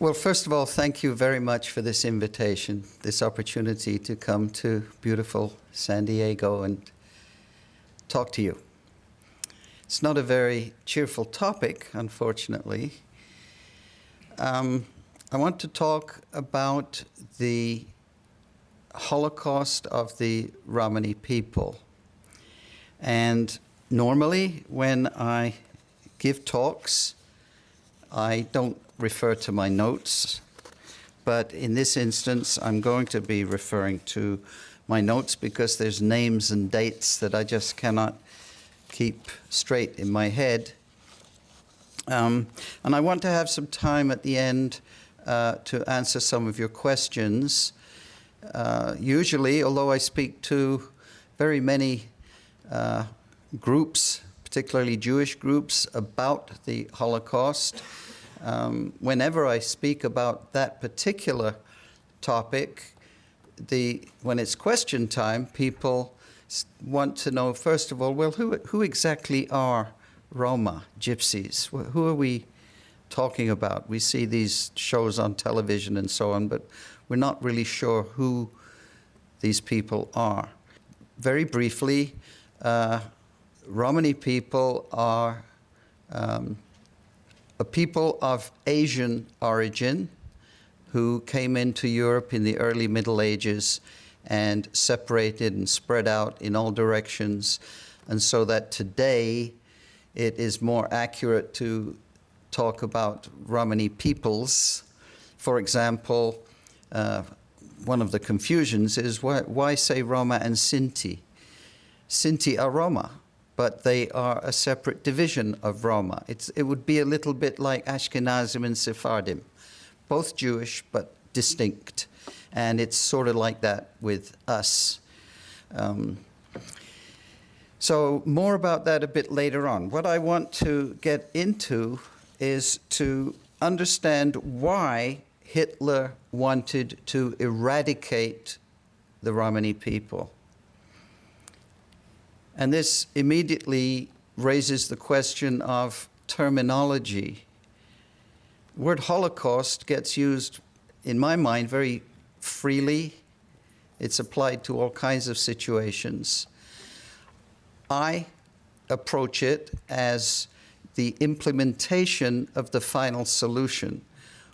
Well, first of all, thank you very much for this invitation, this opportunity to come to beautiful San Diego and talk to you. It's not a very cheerful topic, unfortunately. I want to talk about the Holocaust of the Romani people. And normally, when I give talks, I don't refer to my notes, but in this instance, I'm going to be referring to my notes because there's names and dates that I just cannot keep straight in my head. And I want to have some time at the end to answer some of your questions. Usually, although I speak to very many groups, particularly Jewish groups, about the Holocaust, whenever I speak about that particular topic, when it's question time, people want to know, first of all, well, who exactly are Roma, gypsies? Who are we talking about? We see these shows on television and so on, but we're not really sure who these people are. Very briefly, Romani people are a people of Asian origin who came into Europe in the early Middle Ages and separated and spread out in all directions, and so that today it is more accurate to talk about Romani peoples. For example, one of the confusions is why say Roma and Sinti? Sinti are Roma, but they are a separate division of Roma. It would be a little bit like Ashkenazim and Sephardim, both Jewish but distinct. And it's sort of like that with us. So more about that a bit later on. What I want to get into is to understand why Hitler wanted to eradicate the Romani people. And this immediately raises the question of terminology. The word Holocaust gets used, in my mind, very freely. It's applied to all kinds of situations. I approach it as the implementation of the final solution,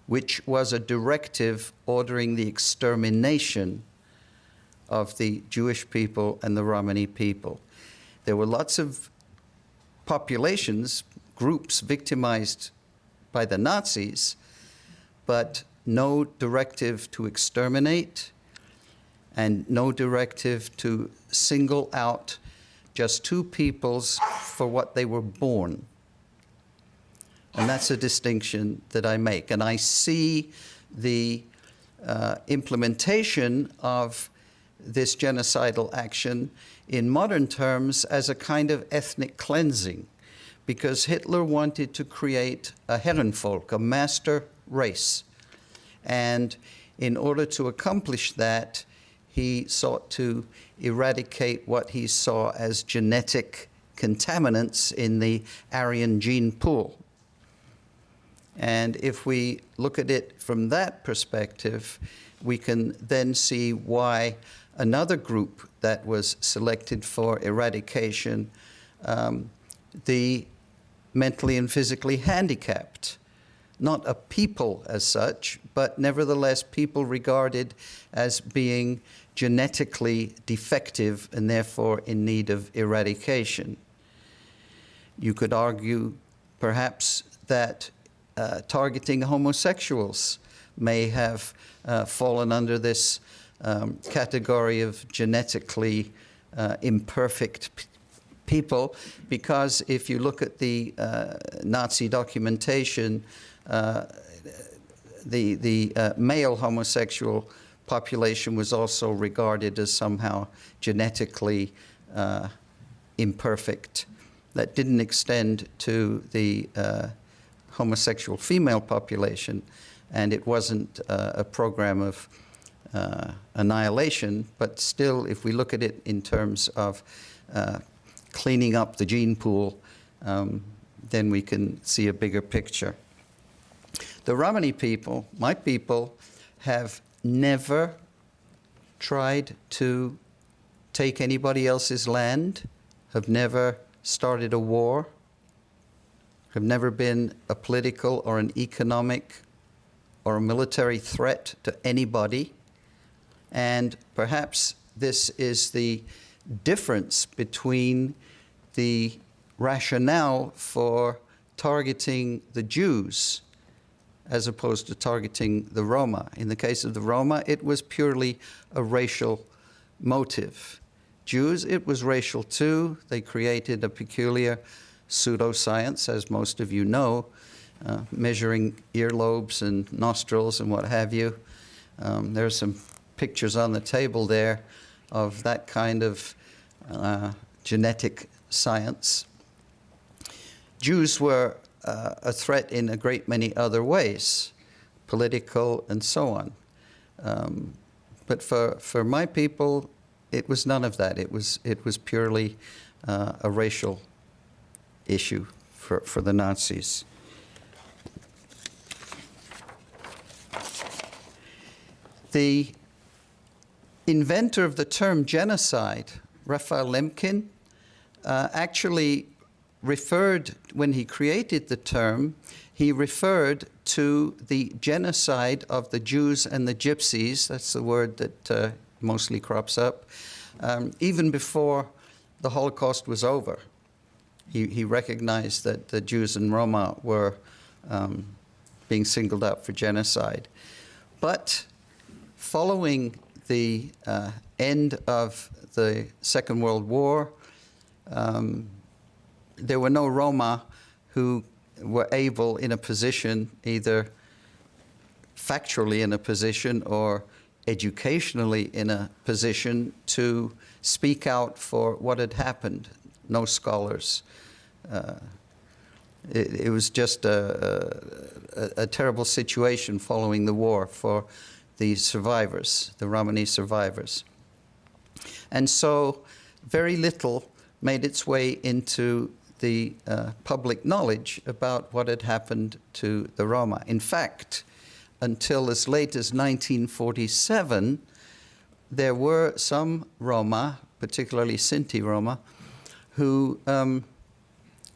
which was a directive ordering the extermination of the Jewish people and the Romani people. There were lots of populations, groups victimized by the Nazis, but no directive to exterminate and no directive to single out just two peoples for what they were born. And that's a distinction that I make. And I see the implementation of this genocidal action in modern terms as a kind of ethnic cleansing, because Hitler wanted to create a Herrenvolk, a master race. And in order to accomplish that, he sought to eradicate what he saw as genetic contaminants in the Aryan gene pool. And if we look at it from that perspective, we can then see why another group that was selected for eradication, the mentally and physically handicapped. Not a people as such, but nevertheless people regarded as being genetically defective and therefore in need of eradication. You could argue perhaps that targeting homosexuals may have fallen under this category of genetically imperfect people, because if you look at the Nazi documentation, the male homosexual population was also regarded as somehow genetically imperfect. That didn't extend to the homosexual female population, and it wasn't a program of annihilation, but still, if we look at it in terms of cleaning up the gene pool, then we can see a bigger picture. The Romani people, my people, have never tried to take anybody else's land, have never started a war, have never been a political or an economic or a military threat to anybody. And perhaps this is the difference between the rationale for targeting the Jews as opposed to targeting the Roma. In the case of the Roma, it was purely a racial motive. Jews, it was racial too. They created a peculiar pseudoscience, as most of you know, measuring earlobes and nostrils and what have you. There are some pictures on the table there of that kind of genetic science. Jews were a threat in a great many other ways, political and so on. But for my people, it was none of that. It was purely a racial issue for the Nazis. The inventor of the term genocide, Raphael Lemkin, actually referred, when he created the term, he referred to the genocide of the Jews and the Gypsies, that's the word that mostly crops up, even before the Holocaust was over. He recognized that the Jews and Roma were being singled out for genocide. But following the end of the Second World War, there were no Roma who were able in a position, either factually in a position or educationally in a position, to speak out for what had happened. No scholars. It was just a terrible situation following the war for the survivors, the Romani survivors. And so very little made its way into the public knowledge about what had happened to the Roma. In fact, until as late as 1947, there were some Roma, particularly Sinti Roma, who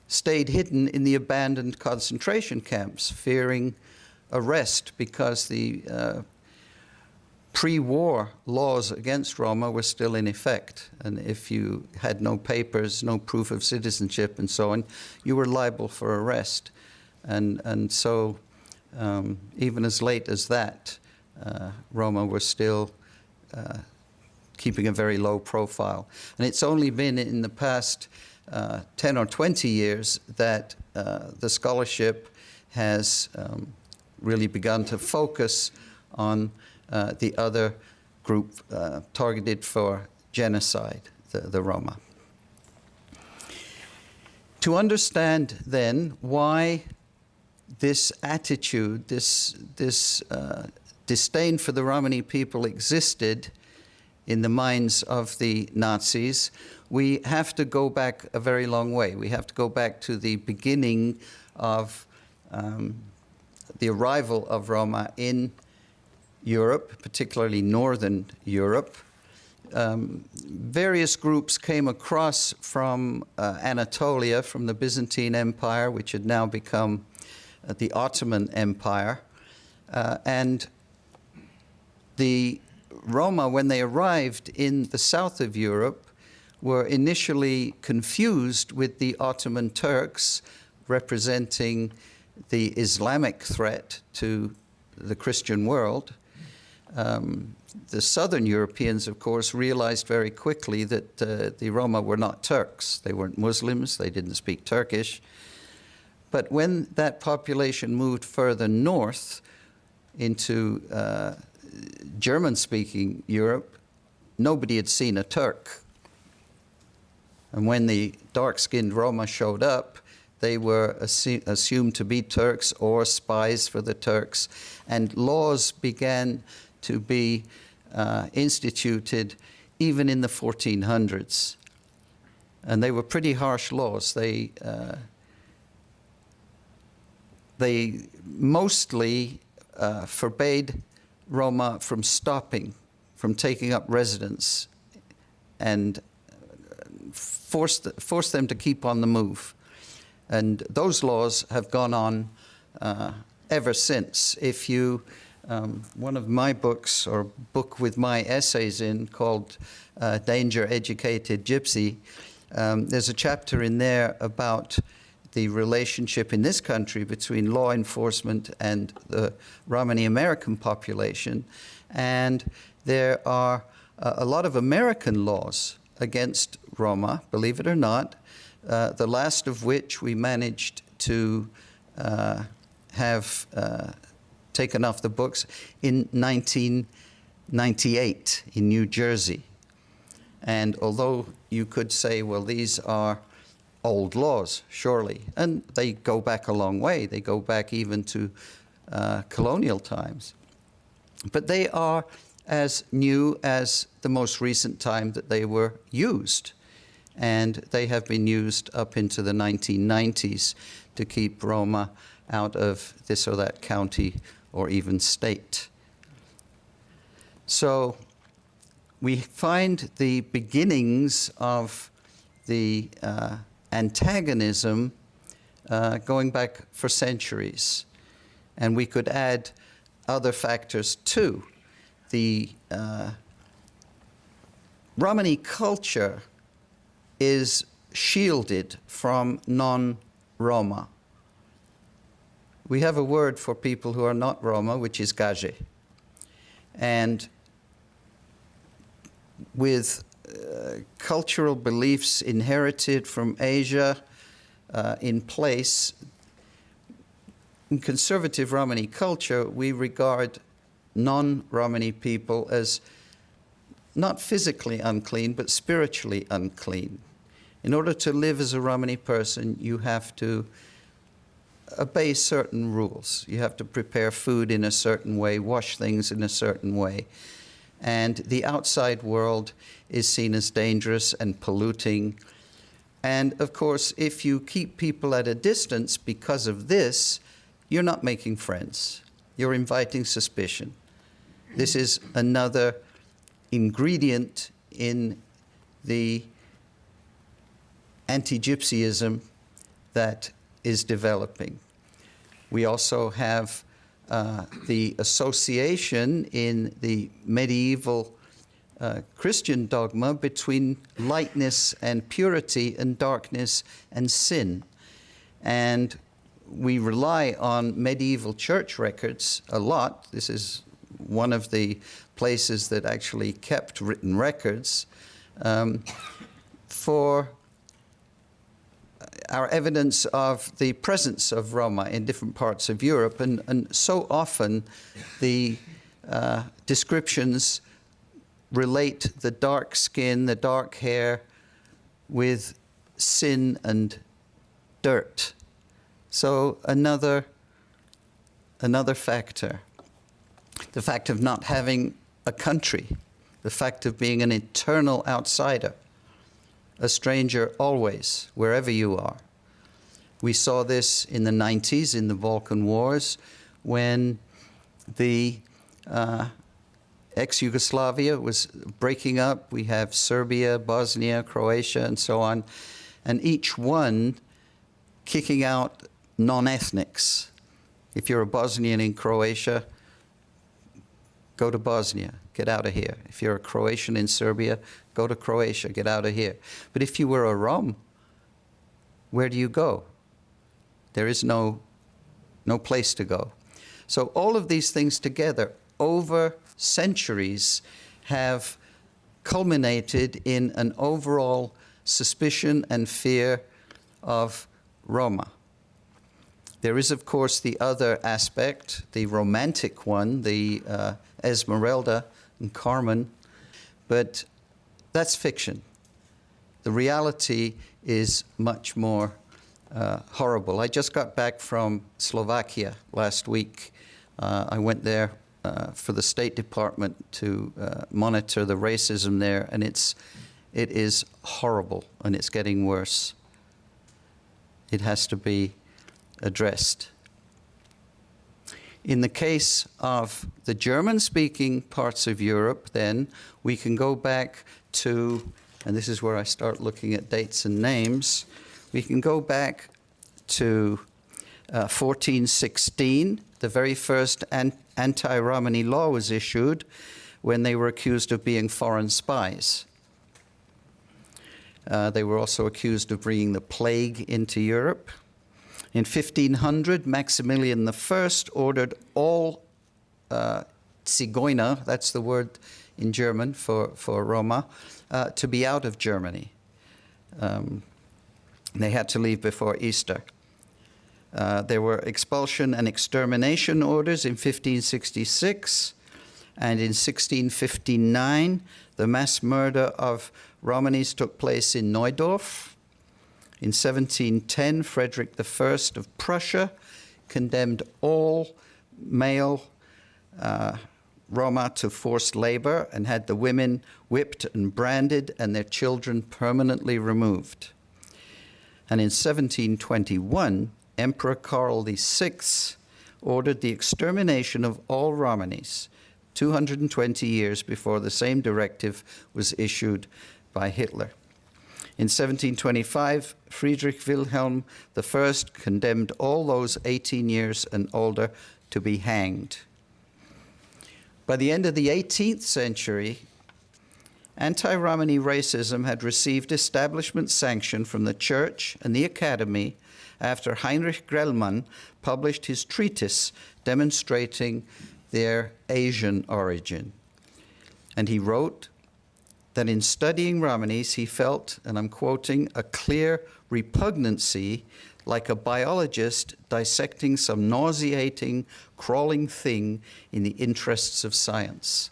stayed hidden in the abandoned concentration camps, fearing arrest because the pre-war laws against Roma were still in effect. And if you had no papers, no proof of citizenship and so on, you were liable for arrest. And so even as late as that, Roma were still keeping a very low profile. And it's only been in the past 10 or 20 years that the scholarship has really begun to focus on the other group targeted for genocide, the Roma. To understand then why this attitude, this disdain for the Romani people existed in the minds of the Nazis, we have to go back a very long way. We have to go back to the beginning of the arrival of Roma in Europe, particularly Northern Europe. Various groups came across from Anatolia, from the Byzantine Empire, which had now become the Ottoman Empire. And the Roma, when they arrived in the south of Europe, were initially confused with the Ottoman Turks, representing the Islamic threat to the Christian world. The southern Europeans, of course, realized very quickly that the Roma were not Turks. They weren't Muslims. They didn't speak Turkish. But when that population moved further north into German-speaking Europe, nobody had seen a Turk. And when the dark-skinned Roma showed up, they were assumed to be Turks or spies for the Turks. And laws began to be instituted even in the 1400s. And they were pretty harsh laws. They they mostly forbade Roma from taking up residence, and forced them to keep on the move. And those laws have gone on ever since. If you, one of my books, or book with my essays in, called Danger Educated Gypsy, there's a chapter in there about the relationship in this country between law enforcement and the Romani American population. And there are a lot of American laws against Roma, believe it or not, the last of which we managed to have taken off the books in 1998 in New Jersey. And although you could say, well, these are old laws, surely, and they go back a long way. They go back even to colonial times. But they are as new as the most recent time that they were used. And they have been used up into the 1990s to keep Roma out of this or that county or even state. So we find the beginnings of the antagonism going back for centuries. And we could add other factors too. The Romani culture is shielded from non-Roma. We have a word for people who are not Roma, which is gaje. And with cultural beliefs inherited from Asia in place, in conservative Romani culture, we regard non-Romani people as not physically unclean, but spiritually unclean. In order to live as a Romani person, you have to obey certain rules. You have to prepare food in a certain way, wash things in a certain way. And the outside world is seen as dangerous and polluting. And of course, if you keep people at a distance because of this, you're not making friends. You're inviting suspicion. This is another ingredient in the anti-Gypsyism that is developing. We also have the association in the medieval Christian dogma between lightness and purity and darkness and sin. And we rely on medieval church records a lot. This is one of the places that actually kept written records for our evidence of the presence of Roma in different parts of Europe. And so often the descriptions relate the dark skin, the dark hair with sin and dirt. So another factor. The fact of not having a country, the fact of being an eternal outsider, a stranger always, wherever you are. We saw this in the 90s in the Balkan Wars when the ex-Yugoslavia was breaking up. We have Serbia, Bosnia, Croatia, and so on, and each one kicking out non-ethnics. If you're a Bosnian in Croatia, go to Bosnia, get out of here. If you're a Croatian in Serbia, go to Croatia, get out of here. But if you were a Rom, where do you go? There is no place to go. So all of these things together over centuries have culminated in an overall suspicion and fear of Roma. There is, of course, the other aspect, the romantic one, the Esmeralda and Carmen, but that's fiction. The reality is much more horrible. I just got back from Slovakia last week. I went there for the State Department to monitor the racism there, and it is horrible, and it's getting worse. It has to be addressed. In the case of the German-speaking parts of Europe, then, we can go back to, and this is where I start looking at dates and names, we can go back to 1416. The very first anti-Romani law was issued when they were accused of being foreign spies. They were also accused of bringing the plague into Europe. In 1500, Maximilian I ordered all Zigeuner, that's the word in German for Roma, to be out of Germany. They had to leave before Easter. There were expulsion and extermination orders in 1566, and in 1659, the mass murder of Romanis took place in Neudorf. In 1710, Frederick I of Prussia condemned all male Roma to forced labor and had the women whipped and branded and their children permanently removed. And in 1721, Emperor Karl VI ordered the extermination of all Romanis, 220 years before the same directive was issued by Hitler. In 1725, Friedrich Wilhelm I condemned all those 18 years and older to be hanged. By the end of the 18th century, anti-Romani racism had received establishment sanction from the church and the academy after Heinrich Grellmann published his treatise demonstrating their Asian origin. And he wrote that in studying Romanis, he felt, and I'm quoting, a clear repugnancy like a biologist dissecting some nauseating, crawling thing in the interests of science.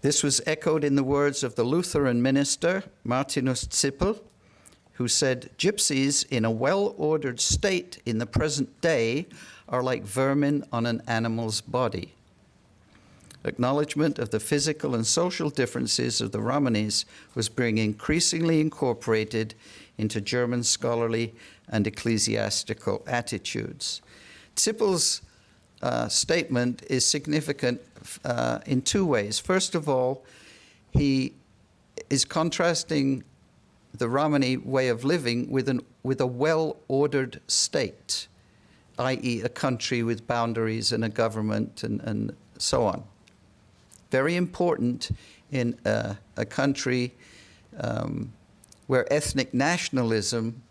This was echoed in the words of the Lutheran minister, Martinus Zippel, who said, "Gypsies in a well-ordered state in the present day are like vermin on an animal's body." Acknowledgement of the physical and social differences of the Romanis was being increasingly incorporated into German scholarly and ecclesiastical attitudes. Zippel's statement is significant in two ways. First of all, he is contrasting the Romani way of living with a well-ordered state, i.e. a country with boundaries and a government and so on. Very important in a country where ethnic nationalism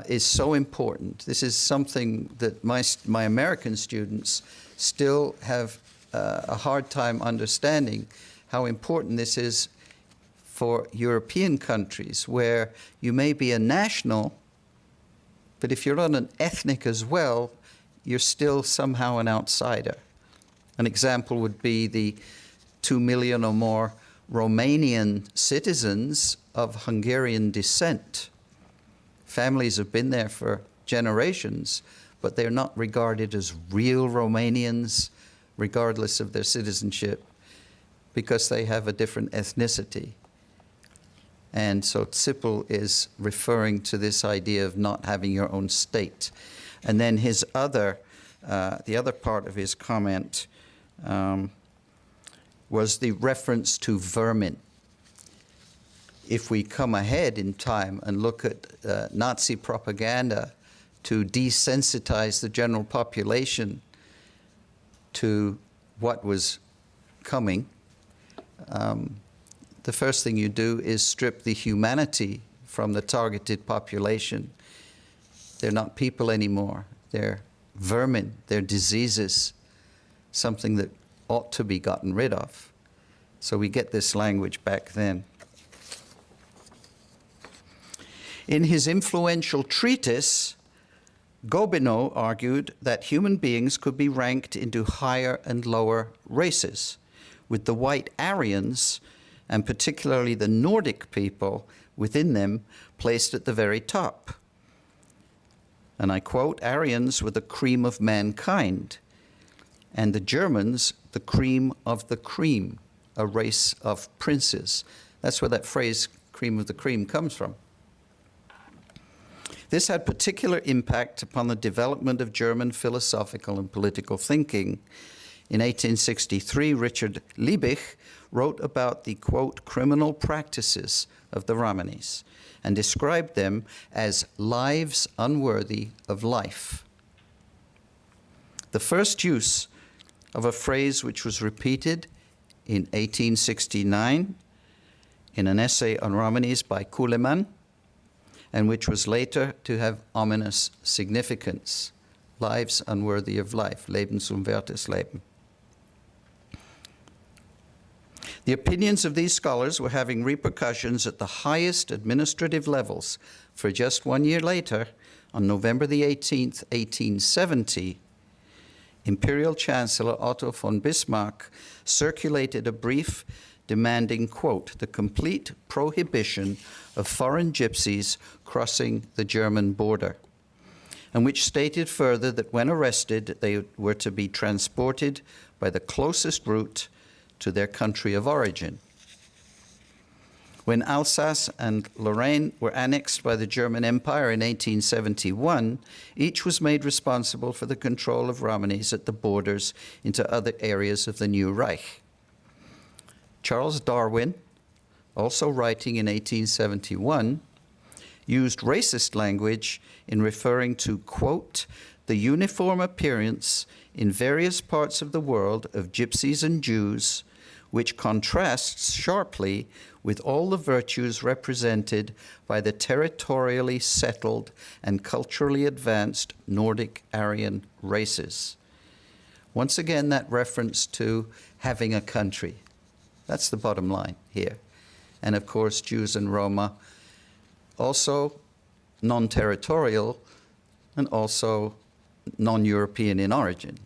is so important. This is something that my American students still have a hard time understanding, how important this is for European countries, where you may be a national, but if you're not an ethnic as well, you're still somehow an outsider. An example would be the 2 million or more Romanian citizens of Hungarian descent. Families have been there for generations, but they're not regarded as real Romanians, regardless of their citizenship, because they have a different ethnicity. And so Zippel is referring to this idea of not having your own state. And then his the other part of his comment was the reference to vermin. If we come ahead in time and look at Nazi propaganda to desensitize the general population to what was coming, the first thing you do is strip the humanity from the targeted population. They're not people anymore. They're vermin. They're diseases, something that ought to be gotten rid of. So we get this language back then. In his influential treatise, Gobineau argued that human beings could be ranked into higher and lower races, with the white Aryans, and particularly the Nordic people within them, placed at the very top. And I quote, "Aryans were the cream of mankind, and the Germans the cream of the cream, a race of princes." That's where that phrase, cream of the cream, comes from. This had particular impact upon the development of German philosophical and political thinking. In 1863, Richard Liebig wrote about the, quote, criminal practices of the Romanis and described them as lives unworthy of life. The first use of a phrase which was repeated in 1869 in an essay on Romanis by Kuhlemann, and which was later to have ominous significance. Lives unworthy of life, lebensunwertes Leben. The opinions of these scholars were having repercussions at the highest administrative levels, for just 1 year later, on November the 18th, 1870, Imperial Chancellor Otto von Bismarck circulated a brief demanding, quote, the complete prohibition of foreign gypsies crossing the German border, and which stated further that when arrested, they were to be transported by the closest route to their country of origin. When Alsace and Lorraine were annexed by the German Empire in 1871, each was made responsible for the control of Romanis at the borders into other areas of the new Reich. Charles Darwin, also writing in 1871, used racist language in referring to, quote, the uniform appearance in various parts of the world of gypsies and Jews, which contrasts sharply with all the virtues represented by the territorially settled and culturally advanced Nordic Aryan races. Once again, that reference to having a country. That's the bottom line here. And of course, Jews and Roma, also non-territorial and also non-European in origin.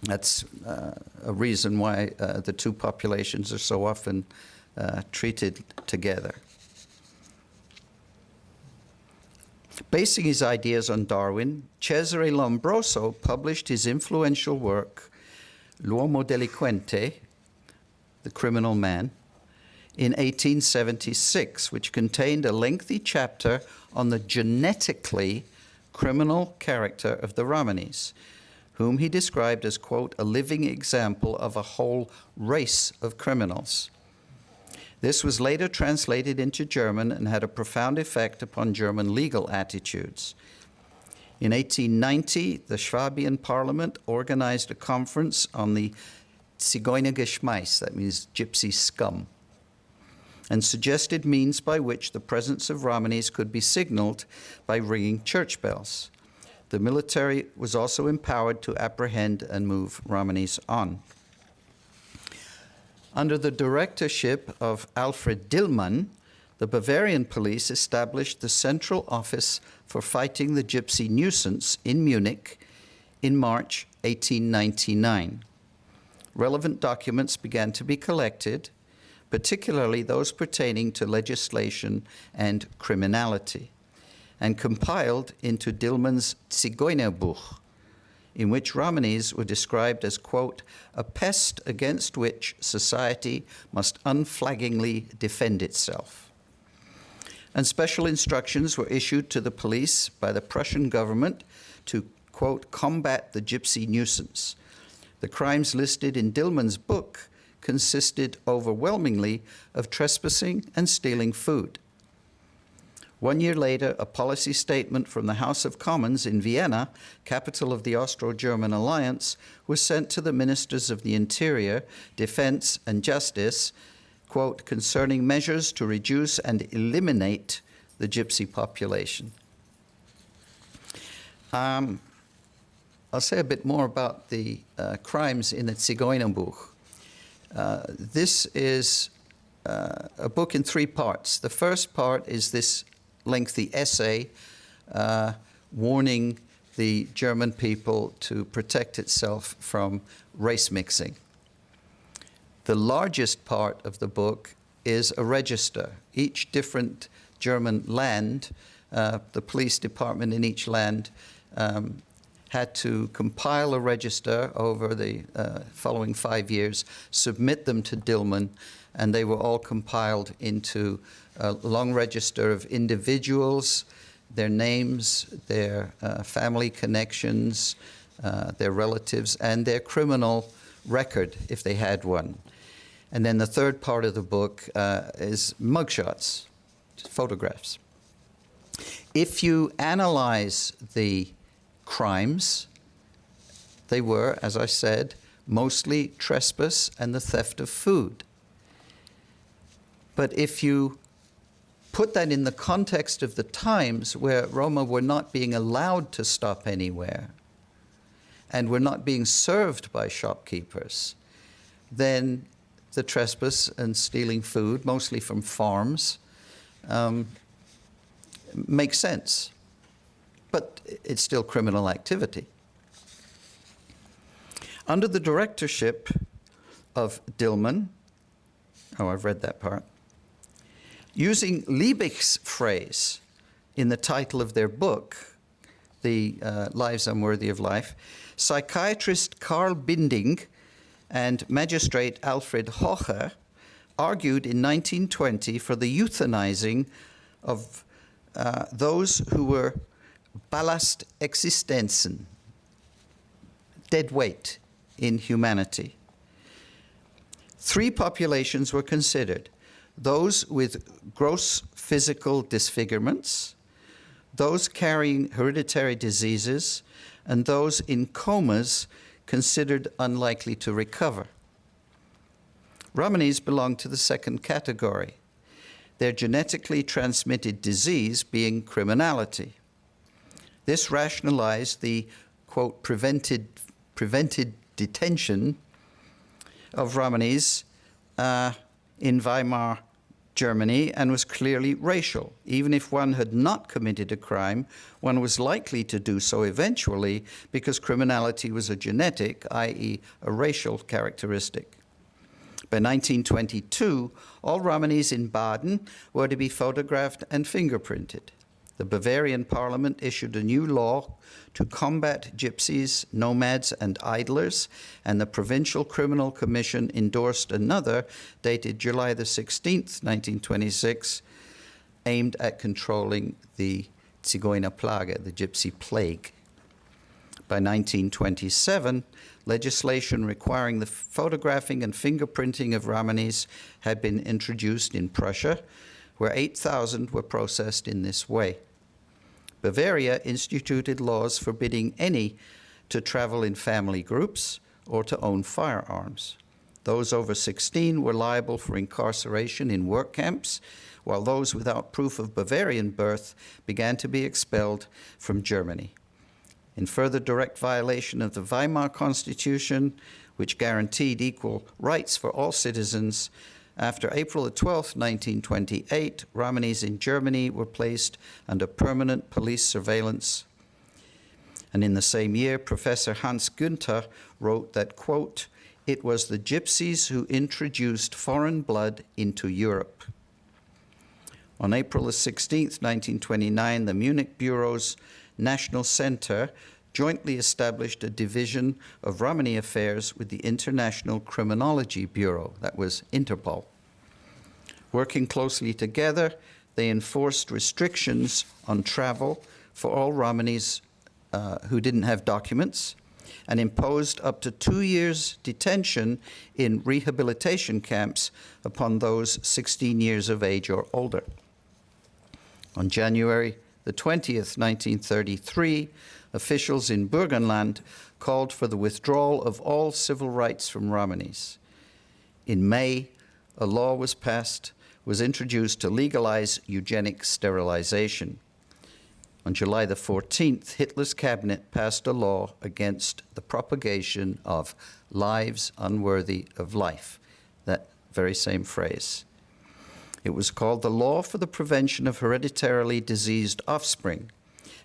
That's a reason why the two populations are so often treated together. Basing his ideas on Darwin, Cesare Lombroso published his influential work, L'uomo delinquente, the criminal man, in 1876, which contained a lengthy chapter on the genetically criminal character of the Romanis, whom he described as, quote, a living example of a whole race of criminals. This was later translated into German and had a profound effect upon German legal attitudes. In 1890, the Swabian Parliament organized a conference on the Zigeunergeschmeiß, that means gypsy scum, and suggested means by which the presence of Romanis could be signaled by ringing church bells. The military was also empowered to apprehend and move Romanis on. Under the directorship of Alfred Dillmann, the Bavarian police established the Central Office for Fighting the Gypsy Nuisance in Munich in March 1899. Relevant documents began to be collected, particularly those pertaining to legislation and criminality, and compiled into Dillmann's Zigeunerbuch, in which Romanis were described as, quote, a pest against which society must unflaggingly defend itself. And special instructions were issued to the police by the Prussian government to, quote, combat the gypsy nuisance. The crimes listed in Dillmann's book consisted overwhelmingly of trespassing and stealing food. 1 year later, a policy statement from the House of Commons in Vienna, capital of the Austro-German alliance, was sent to the ministers of the Interior, Defense, and Justice, quote, concerning measures to reduce and eliminate the gypsy population. I'll say a bit more about the crimes in the Zigeunerbuch. This is a book in 3 parts. The first part is this lengthy essay warning the German people to protect itself from race mixing. The largest part of the book is a register. Each different German land, the police department in each land had to compile a register over the following 5 years, submit them to Dillmann, and they were all compiled into a long register of individuals, their names, their family connections, their relatives, and their criminal record, if they had one. And then the third part of the book is mugshots, photographs. If you analyze the crimes, they were, as I said, mostly trespass and the theft of food. But if you put that in the context of the times where Roma were not being allowed to stop anywhere and were not being served by shopkeepers, then the trespass and stealing food, mostly from farms, makes sense. But it's still criminal activity. Under the directorship of Dillman, I've read that part, using Liebich's phrase in the title of their book, The Lives Unworthy of Life, psychiatrist Karl Binding and magistrate Alfred Hocher argued in 1920 for the euthanizing of those who were Ballast Existenzen, dead weight in humanity. Three populations were considered: those with gross physical disfigurements, those carrying hereditary diseases, and those in comas considered unlikely to recover. Romanis belong to the second category, their genetically transmitted disease being criminality. This rationalized the, quote, prevented detention of Romanis in Weimar Germany, and was clearly racial. Even if one had not committed a crime, one was likely to do so eventually because criminality was a genetic, i.e. a racial characteristic. By 1922, all Romanis in Baden were to be photographed and fingerprinted. The Bavarian parliament issued a new law to combat gypsies, nomads, and idlers, and the Provincial Criminal Commission endorsed another, dated July the 16th, 1926, aimed at controlling the Zigeunerplage, the gypsy plague. By 1927, legislation requiring the photographing and fingerprinting of Romanis had been introduced in Prussia, where 8,000 were processed in this way. Bavaria instituted laws forbidding any to travel in family groups or to own firearms. Those over 16 were liable for incarceration in work camps, while those without proof of Bavarian birth began to be expelled from Germany. In further direct violation of the Weimar Constitution, which guaranteed equal rights for all citizens, after April 12, 1928, Romanis in Germany were placed under permanent police surveillance. And in the same year, Professor Hans Günther wrote that, quote, "It was the gypsies who introduced foreign blood into Europe." On April 16, 1929, the Munich Bureau's National Center jointly established a division of Romani affairs with the International Criminology Bureau, that was Interpol. Working closely together, they enforced restrictions on travel for all Romanis who didn't have documents, and imposed up to 2 years detention in rehabilitation camps upon those 16 years of age or older. On January the 20th, 1933, officials in Burgenland called for the withdrawal of all civil rights from Romanis. In May, a law was introduced to legalize eugenic sterilization. On July the 14th, Hitler's cabinet passed a law against the propagation of lives unworthy of life, that very same phrase. It was called the Law for the Prevention of Hereditarily Diseased Offspring,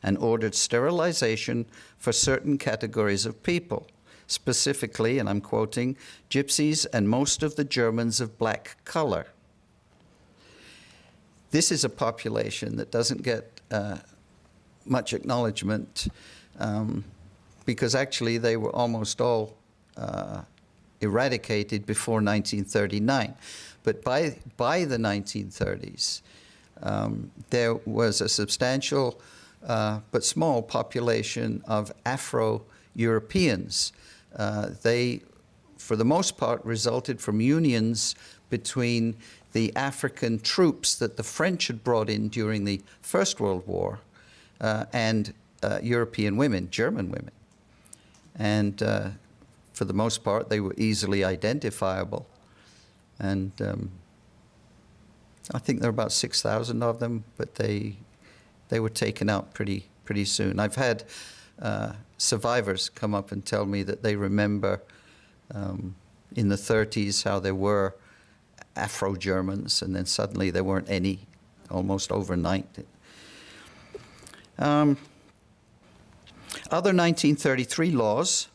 and ordered sterilization for certain categories of people, specifically, and I'm quoting, gypsies and most of the Germans of black color. This is a population that doesn't get much acknowledgement because actually they were almost all eradicated before 1939. But by the 1930s, there was a substantial but small population of Afro-Europeans. They, for the most part, resulted from unions between the African troops that the French had brought in during the First World War and European women, German women. And for the most part, they were easily identifiable. And I think there are about 6,000 of them, but they were taken out pretty soon. I've had survivors come up and tell me that they remember in the 30s how there were Afro-Germans, and then suddenly there weren't any, almost overnight. Other 1933 laws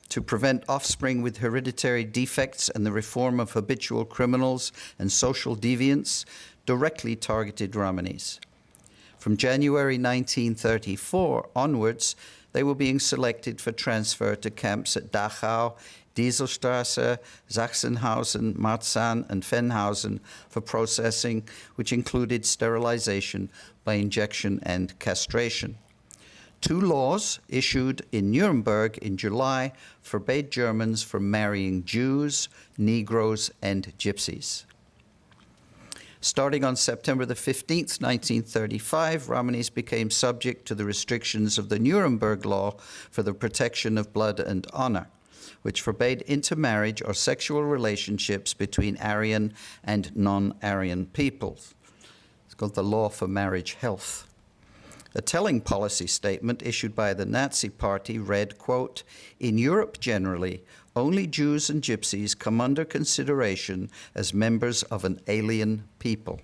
to prevent offspring with hereditary defects and the reform of habitual criminals and social deviants directly targeted Romanis. From January 1934 onwards, they were being selected for transfer to camps at Dachau, Dieselstrasse, Sachsenhausen, Marzahn, and Fennhausen for processing, which included sterilization by injection and castration. 2 laws issued in Nuremberg in July forbade Germans from marrying Jews, Negroes, and Gypsies. Starting on September the 15th, 1935, Romanis became subject to the restrictions of the Nuremberg Law for the Protection of Blood and Honor, which forbade intermarriage or sexual relationships between Aryan and non-Aryan peoples. It's called the Law for Marriage Health. A telling policy statement issued by the Nazi Party read, quote, "In Europe generally, only Jews and Gypsies come under consideration as members of an alien people."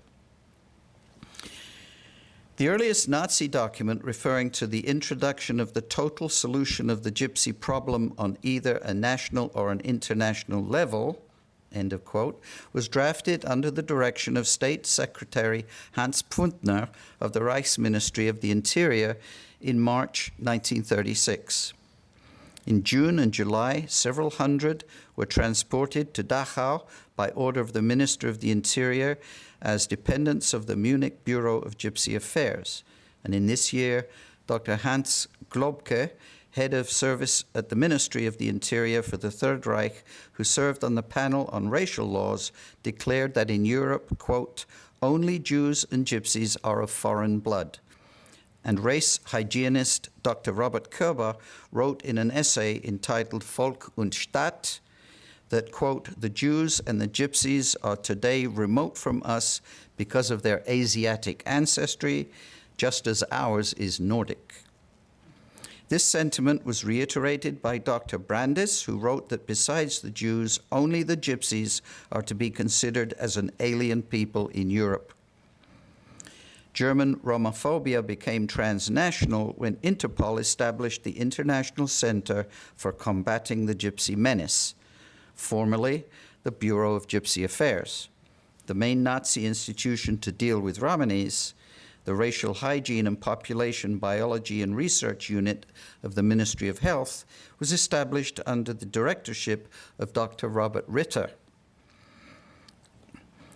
The earliest Nazi document referring to the introduction of the total solution of the Gypsy problem on either a national or an international level, end of quote, was drafted under the direction of State Secretary Hans Pfundner of the Reichsministry of the Interior in March 1936. In June and July, several hundred were transported to Dachau by order of the Minister of the Interior as dependents of the Munich Bureau of Gypsy Affairs. And in this year, Dr. Hans Globke, head of service at the Ministry of the Interior for the Third Reich, who served on the panel on racial laws, declared that in Europe, quote, "only Jews and Gypsies are of foreign blood." And race hygienist Dr. Robert Körber wrote in an essay entitled Volk und Stadt that, quote, "the Jews and the Gypsies are today remote from us because of their Asiatic ancestry, just as ours is Nordic." This sentiment was reiterated by Dr. Brandis, who wrote that besides the Jews, only the Gypsies are to be considered as an alien people in Europe. German Romophobia became transnational when Interpol established the International Center for Combating the Gypsy Menace, formerly the Bureau of Gypsy Affairs. The main Nazi institution to deal with Romanis, the Racial Hygiene and Population Biology and Research Unit of the Ministry of Health, was established under the directorship of Dr. Robert Ritter.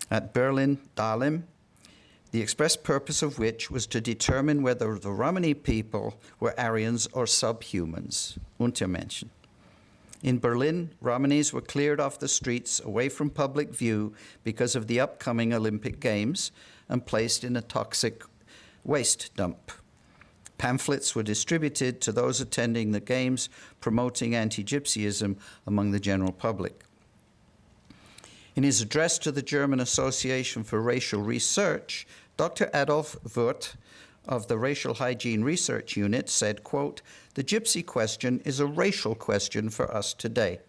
At Berlin-Dahlem, the express purpose of which was to determine whether the Romani people were Aryans or subhumans, Untermenschen. In Berlin, Romanis were cleared off the streets away from public view because of the upcoming Olympic Games and placed in a toxic waste dump. Pamphlets were distributed to those attending the Games promoting anti-Gypsyism among the general public. In his address to the German Association for Racial Research, Dr. Adolf Wirth of the Racial Hygiene Research Unit said, quote, "The Gypsy question is a racial question for us today.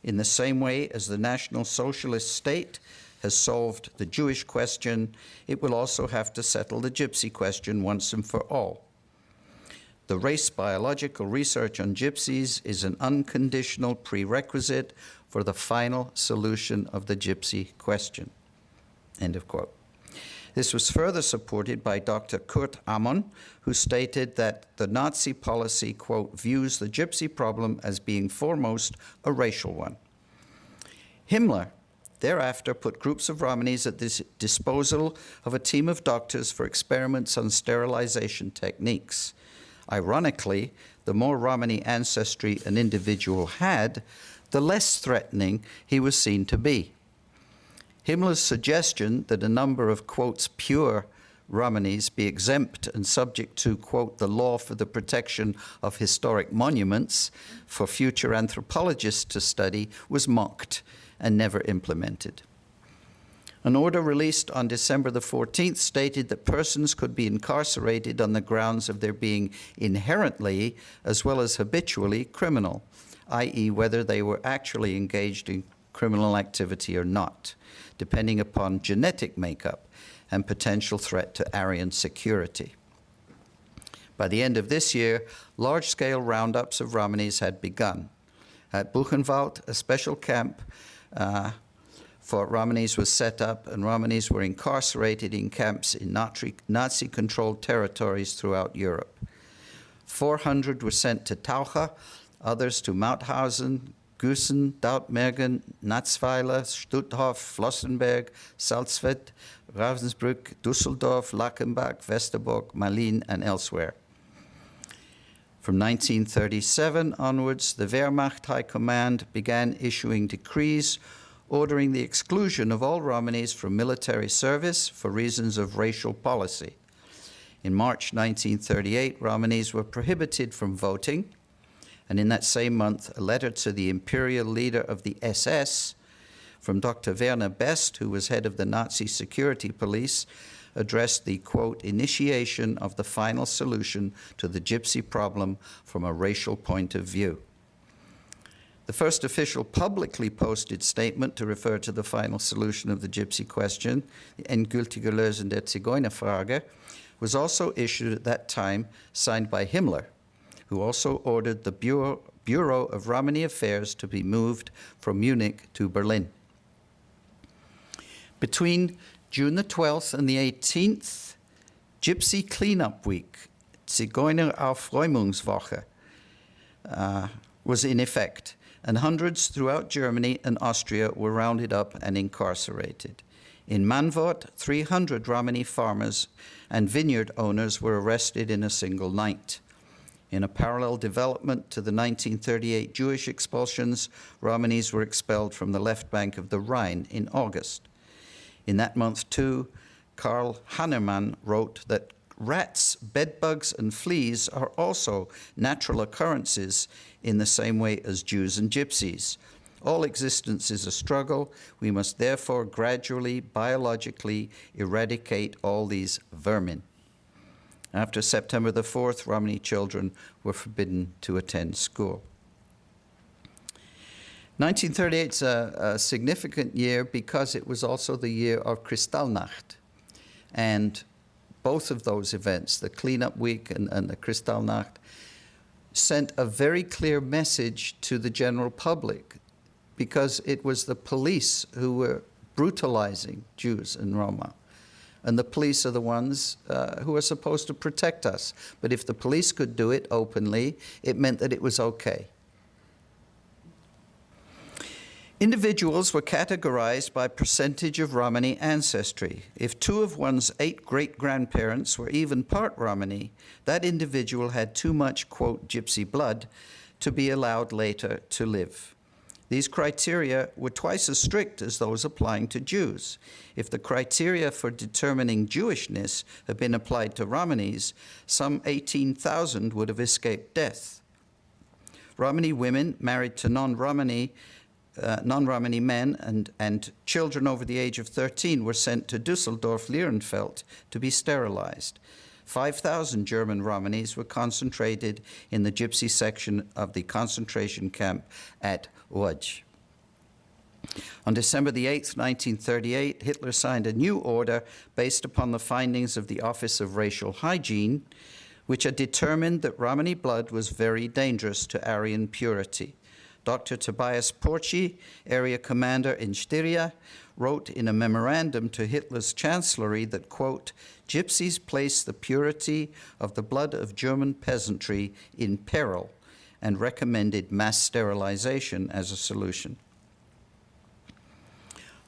In the same way as the National Socialist State has solved the Jewish question, it will also have to settle the Gypsy question once and for all. The race biological research on Gypsies is an unconditional prerequisite for the final solution of the Gypsy question." End of quote. This was further supported by Dr. Kurt Ammon, who stated that the Nazi policy, quote, "views the Gypsy problem as being foremost a racial one." Himmler thereafter put groups of Romanis at the disposal of a team of doctors for experiments on sterilization techniques. Ironically, the more Romani ancestry an individual had, the less threatening he was seen to be. Himmler's suggestion that a number of, quotes, pure Romanis be exempt and subject to, quote, the law for the protection of historic monuments for future anthropologists to study was mocked and never implemented. An order released on December the 14th stated that persons could be incarcerated on the grounds of their being inherently, as well as habitually, criminal, i.e. whether they were actually engaged in criminal activity or not, depending upon genetic makeup and potential threat to Aryan security. By the end of this year, large-scale roundups of Romanis had begun. At Buchenwald, a special camp for Romanis was set up, and Romanis were incarcerated in camps in Nazi-controlled territories throughout Europe. 400 were sent to Taucha, others to Mauthausen, Güssen, Dautmergen, Natzweiler, Stutthof, Flossenberg, Salzwedel, Ravensbrück, Düsseldorf, Lachenbach, Westerbork, Malin, and elsewhere. From 1937 onwards, the Wehrmacht High Command began issuing decrees ordering the exclusion of all Romanis from military service for reasons of racial policy. In March 1938, Romanis were prohibited from voting, and in that same month, a letter to the imperial leader of the SS from Dr. Werner Best, who was head of the Nazi security police, addressed the, quote, initiation of the final solution to the Gypsy problem from a racial point of view. The first official publicly posted statement to refer to the final solution of the Gypsy question, the endgültige Lösung der Zigeunerfrage, was also issued at that time, signed by Himmler, who also ordered the Bureau of Romani Affairs to be moved from Munich to Berlin. Between June the 12th and the 18th, Gypsy Cleanup Week, Zigeuner Aufräumungswoche, was in effect, and hundreds throughout Germany and Austria were rounded up and incarcerated. In Manwort, 300 Romani farmers and vineyard owners were arrested in a single night. In a parallel development to the 1938 Jewish expulsions, Romanis were expelled from the left bank of the Rhine in August. In that month, too, Karl Hannemann wrote that rats, bedbugs, and fleas are also natural occurrences in the same way as Jews and Gypsies. All existence is a struggle. We must therefore gradually, biologically eradicate all these vermin. After September the 4th, Romani children were forbidden to attend school. 1938 is a significant year because it was also the year of Kristallnacht. And both of those events, the cleanup week and the Kristallnacht, sent a very clear message to the general public because it was the police who were brutalizing Jews and Roma. And the police are the ones who are supposed to protect us. But if the police could do it openly, it meant that it was okay. Individuals were categorized by percentage of Romani ancestry. If 2 of one's 8 great-grandparents were even part Romani, that individual had too much, quote, Gypsy blood to be allowed later to live. These criteria were twice as strict as those applying to Jews. If the criteria for determining Jewishness had been applied to Romanis, some 18,000 would have escaped death. Romani women married to non-Romani men and children over the age of 13 were sent to Düsseldorf-Lierenfeld to be sterilized. 5,000 German Romanis were concentrated in the Gypsy section of the concentration camp at Łódź. On December the 8th, 1938, Hitler signed a new order based upon the findings of the Office of Racial Hygiene, which had determined that Romani blood was very dangerous to Aryan purity. Dr. Tobias Porci, area commander in Styria, wrote in a memorandum to Hitler's chancellery that, quote, Gypsies place the purity of the blood of German peasantry in peril, and recommended mass sterilization as a solution.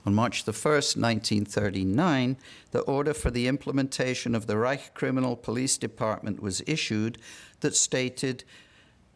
On March the 1st, 1939, the order for the implementation of the Reich Criminal Police Department was issued that stated,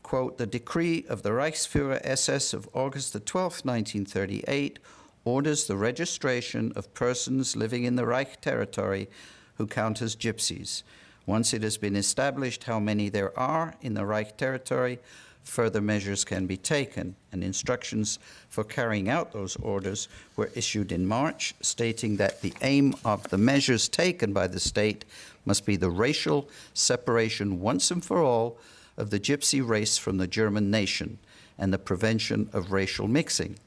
quote, "The decree of the Reichsführer SS of August the 12th, 1938, orders the registration of persons living in the Reich territory who count as gypsies. Once it has been established how many there are in the Reich territory, further measures can be taken," and instructions for carrying out those orders were issued in March, stating that the aim of the measures taken by the state must be the racial separation once and for all of the gypsy race from the German nation and the prevention of racial mixing.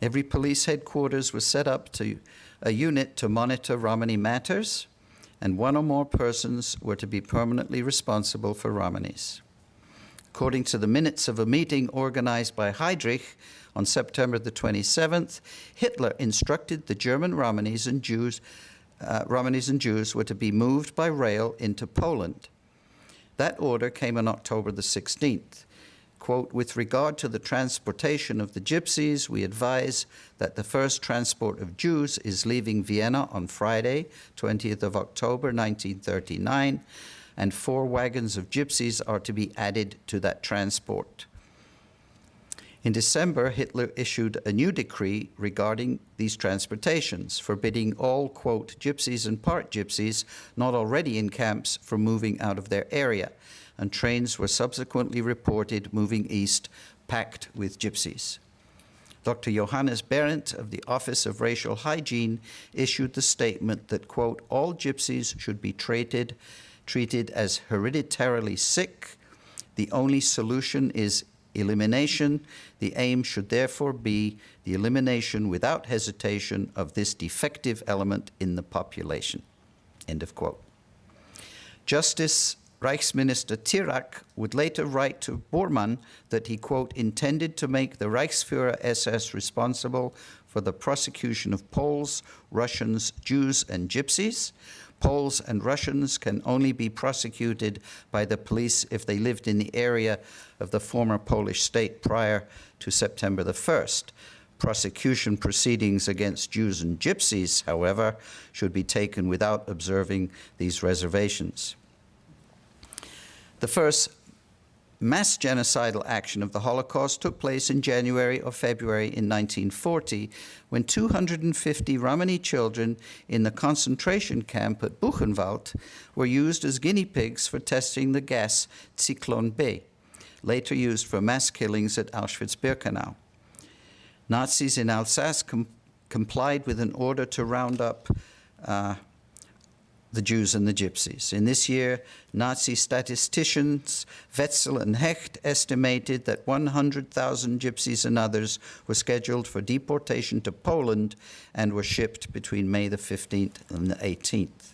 Every police headquarters was set up to a unit to monitor Romani matters, and one or more persons were to be permanently responsible for Romanis. According to the minutes of a meeting organized by Heydrich on September the 27th, Hitler instructed the German Romanis and Jews were to be moved by rail into Poland. That order came on October the 16th. Quote, "With regard to the transportation of the gypsies, we advise that the first transport of Jews is leaving Vienna on Friday, 20th of October, 1939, and 4 wagons of gypsies are to be added to that transport." In December, Hitler issued a new decree regarding these transportations, forbidding all, quote, "gypsies and part gypsies not already in camps from moving out of their area," and trains were subsequently reported moving east, packed with gypsies. Dr. Johannes Berendt of the Office of Racial Hygiene issued the statement that, quote, "All gypsies should be treated as hereditarily sick. The only solution is elimination. The aim should therefore be the elimination without hesitation of this defective element in the population." End of quote. Justice Reichsminister Tirak would later write to Bormann that he, quote, "intended to make the Reichsführer SS responsible for the prosecution of Poles, Russians, Jews, and Gypsies. Poles and Russians can only be prosecuted by the police if they lived in the area of the former Polish state prior to September the 1st. Prosecution proceedings against Jews and Gypsies, however, should be taken without observing these reservations." The first mass genocidal action of the Holocaust took place in January or February in 1940, when 250 Romani children in the concentration camp at Buchenwald were used as guinea pigs for testing the gas Zyklon B, later used for mass killings at Auschwitz-Birkenau. Nazis in Alsace complied with an order to round up the Jews and the Gypsies. In this year, Nazi statisticians Wetzel and Hecht estimated that 100,000 Gypsies and others were scheduled for deportation to Poland and were shipped between May the 15th and the 18th.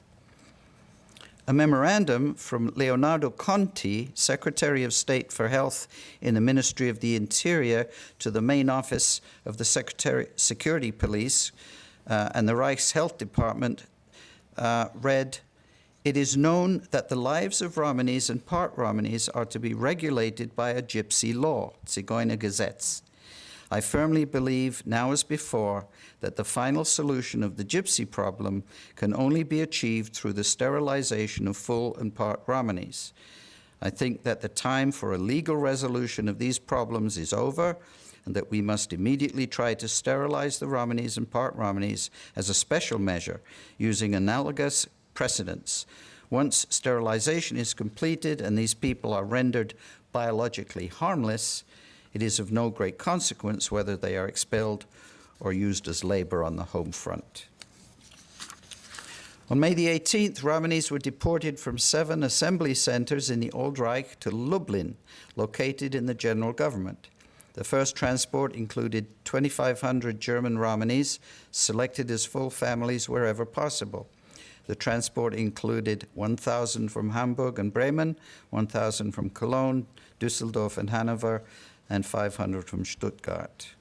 A memorandum from Leonardo Conti, Secretary of State for Health in the Ministry of the Interior, to the main office of the Security Police and the Reich's Health Department read, "It is known that the lives of Romanis and part Romanis are to be regulated by a gypsy law, Zigeunergesetz. I firmly believe, now as before, that the final solution of the gypsy problem can only be achieved through the sterilization of full and part Romanis. I think that the time for a legal resolution of these problems is over, and that we must immediately try to sterilize the Romanis and part Romanis as a special measure, using analogous precedents. Once sterilization is completed and these people are rendered biologically harmless, it is of no great consequence whether they are expelled or used as labor on the home front." On May the 18th, Romanis were deported from 7 assembly centers in the Old Reich to Lublin, located in the general government. The first transport included 2,500 German Romanis, selected as full families wherever possible. The transport included 1,000 from Hamburg and Bremen, 1,000 from Cologne, Düsseldorf and Hanover, and 500 from Stuttgart.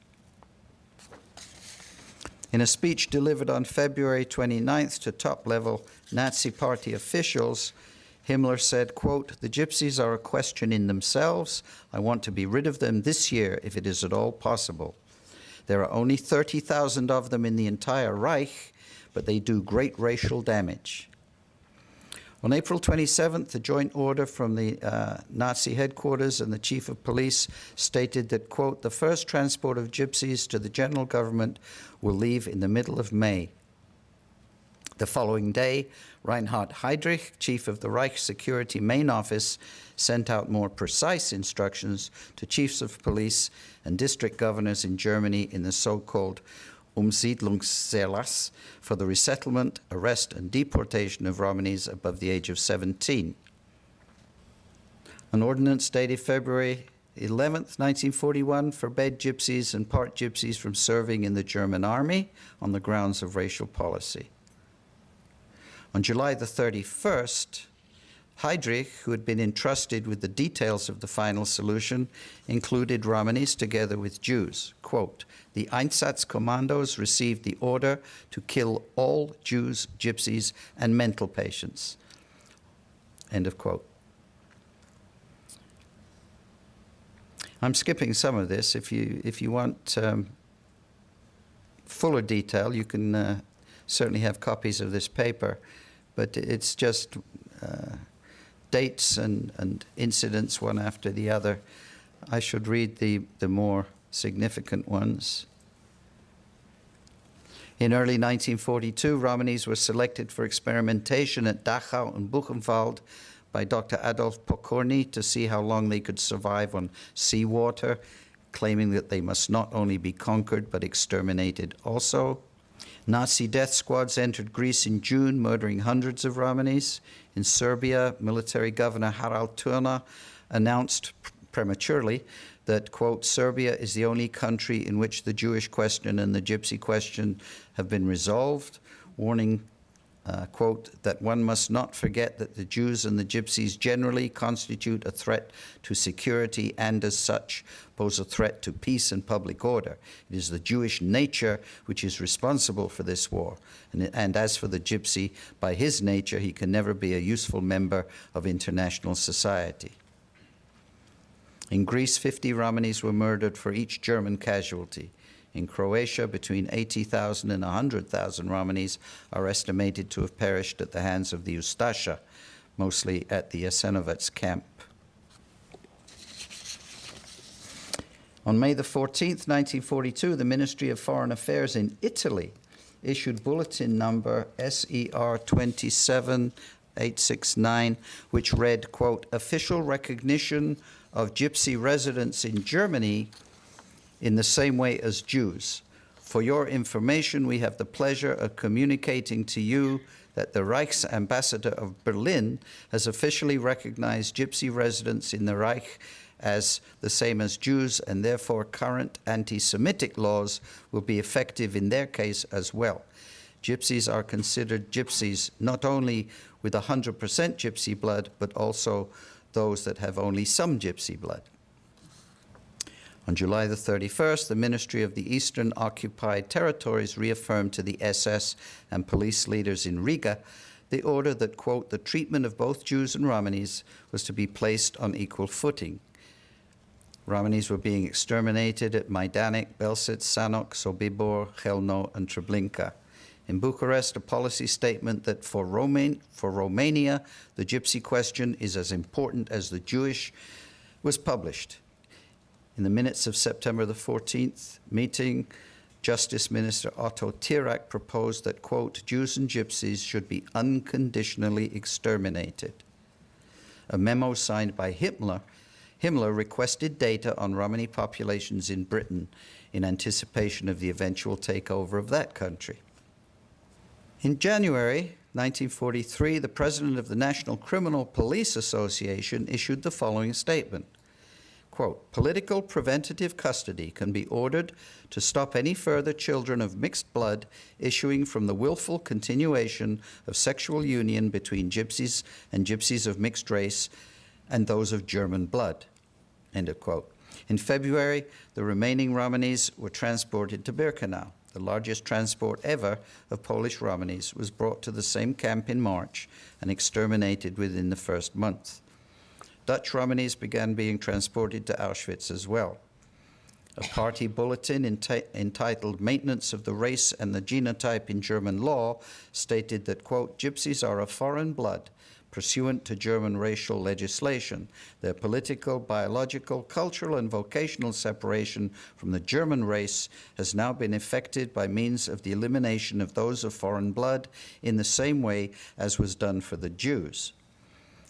In a speech delivered on February 29th to top-level Nazi Party officials, Himmler said, quote, "The Gypsies are a question in themselves. I want to be rid of them this year if it is at all possible. There are only 30,000 of them in the entire Reich, but they do great racial damage. On April 27th, a joint order from the Nazi headquarters and the chief of police stated that, quote, the first transport of gypsies to the general government will leave in the middle of May. The following day, Reinhard Heydrich, chief of the Reich Security Main Office, sent out more precise instructions to chiefs of police and district governors in Germany in the so-called Umsiedlungserlass for the resettlement, arrest, and deportation of Romanis above the age of 17. An ordinance dated February 11th, 1941, forbade gypsies and part gypsies from serving in the German army on the grounds of racial policy. On July the 31st, Heydrich, who had been entrusted with the details of the final solution, included Romanis together with Jews. Quote, the Einsatzkommandos received the order to kill all Jews, gypsies, and mental patients. End of quote. I'm skipping some of this. If you want fuller detail, you can certainly have copies of this paper, but it's just dates and incidents one after the other. I should read the more significant ones. In early 1942, Romanis were selected for experimentation at Dachau and Buchenwald by Dr. Adolf Pokorny to see how long they could survive on seawater, claiming that they must not only be conquered but exterminated also. Nazi death squads entered Greece in June, murdering hundreds of Romanis. In Serbia, military governor Harald Turner announced prematurely that, quote, Serbia is the only country in which the Jewish question and the Gypsy question have been resolved, warning, quote, that one must not forget that the Jews and the Gypsies generally constitute a threat to security and, as such, pose a threat to peace and public order. It is the Jewish nature which is responsible for this war. And as for the Gypsy, by his nature, he can never be a useful member of international society. In Greece, 50 Romanis were murdered for each German casualty. In Croatia, between 80,000 and 100,000 Romanis are estimated to have perished at the hands of the Ustasha, mostly at the Jasenovac camp. On May the 14th, 1942, the Ministry of Foreign Affairs in Italy issued bulletin number SER 27869, which read, quote, official recognition of Gypsy residents in Germany in the same way as Jews. For your information, we have the pleasure of communicating to you that the Reich's ambassador of Berlin has officially recognized Gypsy residents in the Reich as the same as Jews, and therefore current anti-Semitic laws will be effective in their case as well. Gypsies are considered Gypsies not only with 100% Gypsy blood, but also those that have only some Gypsy blood. On July the 31st, the Ministry of the Eastern Occupied Territories reaffirmed to the SS and police leaders in Riga the order that, quote, the treatment of both Jews and Romanis was to be placed on equal footing. Romanis were being exterminated at Majdanek, Belsit, Sanok, Sobibor, Chelno, and Treblinka. In Bucharest, a policy statement that for Romania, the Gypsy question is as important as the Jewish was published. In the minutes of September the 14th meeting, Justice Minister Otto Tirak proposed that, quote, Jews and Gypsies should be unconditionally exterminated. A memo signed by Himmler requested data on Romani populations in Britain in anticipation of the eventual takeover of that country. In January 1943, the president of the National Criminal Police Association issued the following statement. Quote, political preventative custody can be ordered to stop any further children of mixed blood issuing from the willful continuation of sexual union between Gypsies and Gypsies of mixed race and those of German blood. End of quote. In February, the remaining Romanis were transported to Birkenau. The largest transport ever of Polish Romanis was brought to the same camp in March and exterminated within the first month. Dutch Romanis began being transported to Auschwitz as well. A party bulletin entitled Maintenance of the Race and the Genotype in German Law stated that, quote, gypsies are of foreign blood, pursuant to German racial legislation. Their political, biological, cultural, and vocational separation from the German race has now been effected by means of the elimination of those of foreign blood in the same way as was done for the Jews.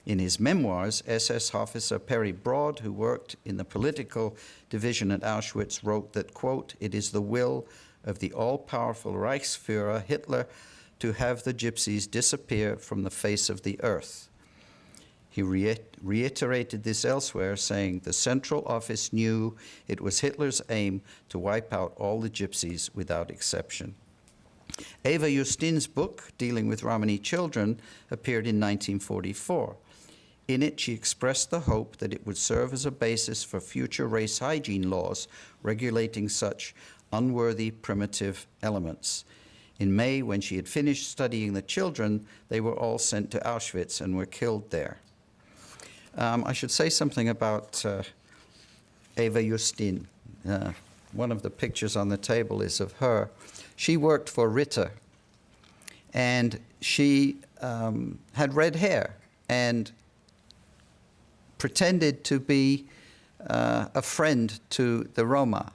In his memoirs, SS officer Perry Broad, who worked in the political division at Auschwitz, wrote that, quote, it is the will of the all-powerful Reichsführer Hitler to have the gypsies disappear from the face of the earth. He reiterated this elsewhere, saying the Central Office knew it was Hitler's aim to wipe out all the gypsies without exception. Eva Justin's book, Dealing with Romani Children, appeared in 1944. In it, she expressed the hope that it would serve as a basis for future race hygiene laws regulating such unworthy primitive elements. In May, when she had finished studying the children, they were all sent to Auschwitz and were killed there. I should say something about Eva Justin. One of the pictures on the table is of her. She worked for Ritter, and she had red hair and pretended to be a friend to the Roma,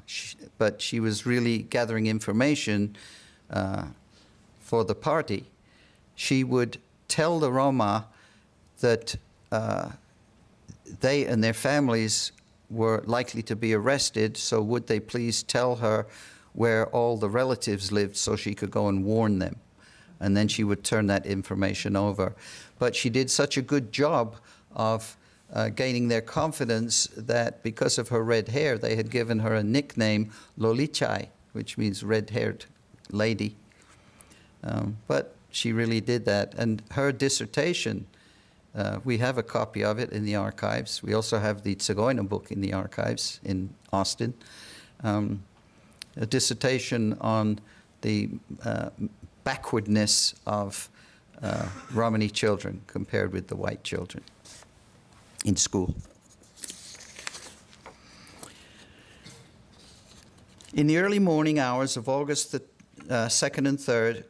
but she was really gathering information for the party. She would tell the Roma that they and their families were likely to be arrested, so would they please tell her where all the relatives lived so she could go and warn them. And then she would turn that information over. But she did such a good job of gaining their confidence that because of her red hair, they had given her a nickname, Lolichai, which means red-haired lady. But she really did that. And her dissertation, we have a copy of it in the archives. We also have the Zigeuner book in the archives in Austin. A dissertation on the backwardness of Romani children compared with the white children in school. In the early morning hours of August the 2nd and 3rd,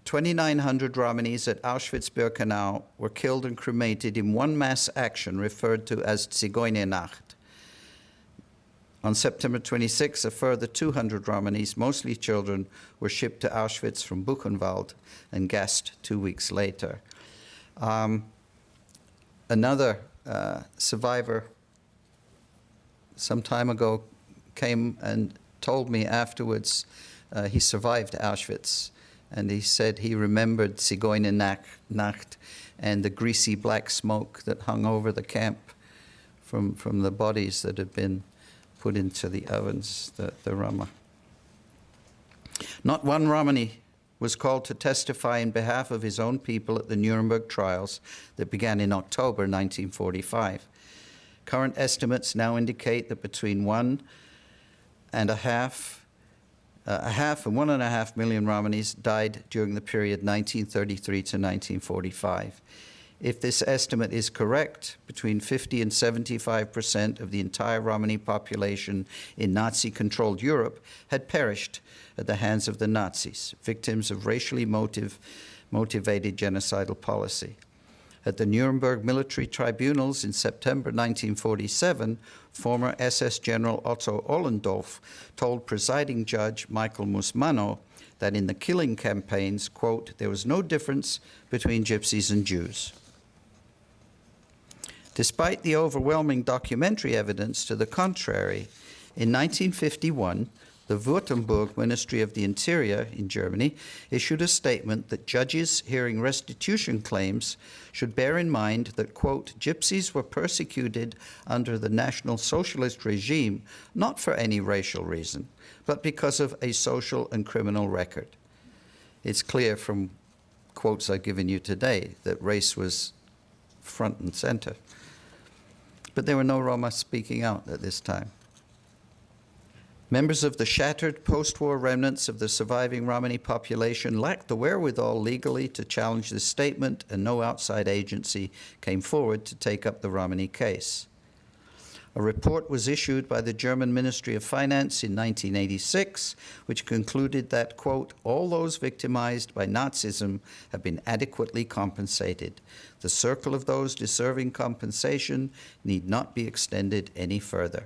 2,900 Romanis at Auschwitz-Birkenau were killed and cremated in one mass action referred to as Zigeunernacht. On September 26, a further 200 Romanis, mostly children, were shipped to Auschwitz from Buchenwald and gassed 2 weeks later. Another survivor some time ago came and told me afterwards he survived Auschwitz, and he said he remembered Zigeunernacht and the greasy black smoke that hung over the camp from the bodies that had been put into the ovens, the Roma. Not one Romani was called to testify in behalf of his own people at the Nuremberg trials that began in October 1945. Current estimates now indicate that between 1.5 and 1.5 million Romanis died during the period 1933 to 1945. If this estimate is correct, between 50 and 75% of the entire Romani population in Nazi-controlled Europe had perished at the hands of the Nazis, victims of racially motivated genocidal policy. At the Nuremberg military tribunals in September 1947, former SS General Otto Ollendorf told presiding judge Michael Musmano that in the killing campaigns, quote, there was no difference between gypsies and Jews. Despite the overwhelming documentary evidence to the contrary, in 1951, the Württemberg Ministry of the Interior in Germany issued a statement that judges hearing restitution claims should bear in mind that, quote, gypsies were persecuted under the National Socialist regime not for any racial reason, but because of a social and criminal record. It's clear from quotes I've given you today that race was front and center. But there were no Roma speaking out at this time. Members of the shattered post-war remnants of the surviving Romani population lacked the wherewithal legally to challenge this statement, and no outside agency came forward to take up the Romani case. A report was issued by the German Ministry of Finance in 1986, which concluded that, quote, all those victimized by Nazism have been adequately compensated. The circle of those deserving compensation need not be extended any further.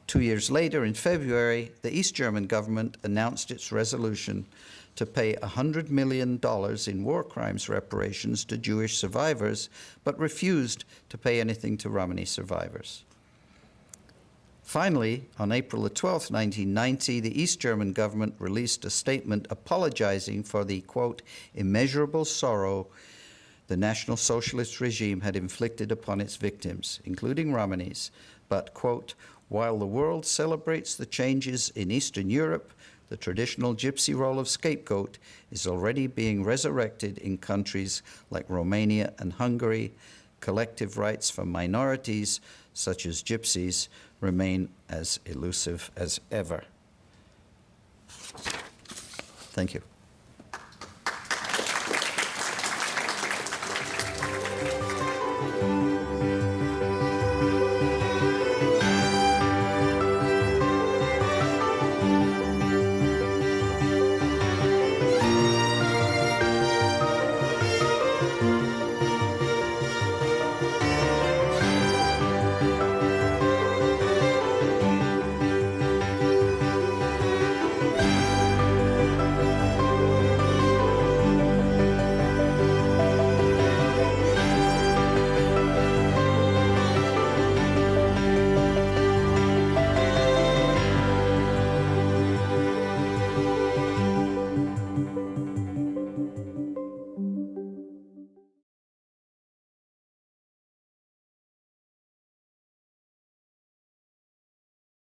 2 years later, in February, the East German government announced its resolution to pay $100 million in war crimes reparations to Jewish survivors, but refused to pay anything to Romani survivors. Finally, on April 12, 1990, the East German government released a statement apologizing for the, quote, immeasurable sorrow the National Socialist regime had inflicted upon its victims, including Romanis, but, quote, while the world celebrates the changes in Eastern Europe, the traditional gypsy role of scapegoat is already being resurrected in countries like Romania and Hungary. Collective rights for minorities, such as gypsies, remain as elusive as ever. Thank you.